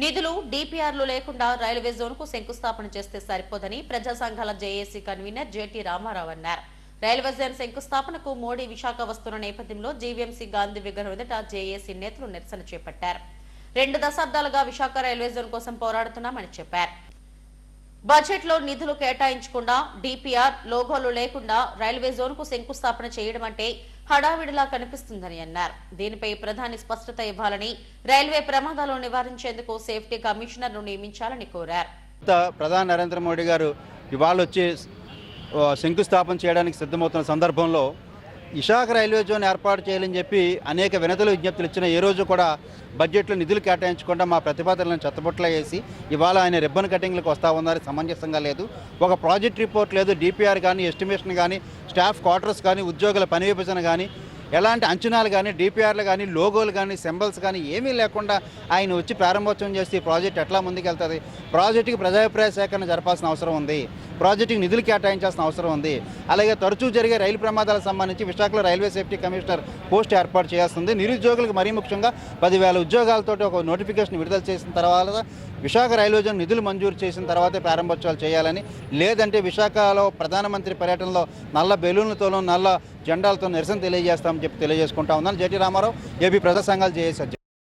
నిధులు డిపిఆర్లు లేకుండా railway zone కు శంకుస్థాపన చేస్తే సరిపోదని ప్రజా సంఘాల జేఏసీ కన్వీనర్ జేటీ రామారావు అన్నారు. రైల్వే జోన్ శంకుస్థాపనకు మోడీ విశాఖ వస్తున్న నేపథ్యంలో జీవీఎంసీ గాంధీ విగ్రహం ఎదుట జేఏసీ నేతలు నిరసన చేపట్టారు. 2 దశాబ్దాలుగా విశాఖ రైల్వే జోన్ కోసం పోరాడుతున్నామని చెప్పారు. బడ్జెట్ లో నిధులు కేటాయించకుండా డిపిఆర్ లోగోలు లేకుండా రైల్వే జోన్ కు శంకుస్థాపన చేయడం అంటే హడావిడిలా కనిపిస్తుందని అన్నారు. దీనిపై ప్రధాని స్పష్టత ఇవ్వాలని, రైల్వే ప్రమాదాలు నివారించేందుకు సేఫ్టీ కమిషనర్ ను నియమించాలని కోరారు. ప్రధాని నరేంద్ర మోడీ గారు ఇవాళ వచ్చి శంకుస్థాపన చేయడానికి సిద్ధమవుతున్న సందర్భంలో విశాఖ రైల్వే జోన్ ఏర్పాటు చేయాలని చెప్పి అనేక వినతులు విజ్ఞప్తులు ఇచ్చిన ఏ రోజు కూడా బడ్జెట్లో నిధులు కేటాయించకుండా మా ప్రతిపాదనలను చెత్తబొట్ల వేసి ఇవాళ ఆయన రిబ్బన్ కటింగ్లకు వస్తూ ఉన్నారు. సమంజసంగా లేదు. ఒక ప్రాజెక్ట్ రిపోర్ట్ లేదు, డిపిఆర్ కానీ, ఎస్టిమేషన్ కానీ, స్టాఫ్ క్వార్టర్స్ కానీ, ఉద్యోగుల పని విభజన కానీ, ఎలాంటి అంచనాలు కానీ, డిపిఆర్లు కానీ, లోగోలు కానీ, సింబల్స్ కానీ ఏమీ లేకుండా ఆయన వచ్చి ప్రారంభోత్సవం చేస్తే ఈ ప్రాజెక్ట్ ఎట్లా ముందుకెళ్తుంది? ప్రాజెక్టుకి ప్రజాభిప్రాయ సేకరణ జరపాల్సిన అవసరం ఉంది. ప్రాజెక్టుకి నిధులు కేటాయించాల్సిన అవసరం ఉంది. అలాగే తరచూ జరిగే రైలు ప్రమాదాలకు సంబంధించి విశాఖలో రైల్వే సేఫ్టీ కమిషనర్ పోస్ట్ ఏర్పాటు చేస్తుంది. నిరుద్యోగులకు మరీ ముఖ్యంగా 10,000 ఉద్యోగాలతో ఒక నోటిఫికేషన్ విడుదల చేసిన తర్వాత విశాఖ రైల్వే జోన్ నిధులు మంజూరు చేసిన తర్వాతే ప్రారంభోత్సవాలు చేయాలని, లేదంటే విశాఖలో ప్రధానమంత్రి పర్యటనలో నల్ల బెలూన్లతోనూ నల్ల జెండాలతో నిరసన తెలియజేస్తామని చెప్పి తెలియజేసుకుంటా ఉన్నాను. జేటీ రామారావు, ఏపీ ప్రజా సంఘాలు జేఏసీ.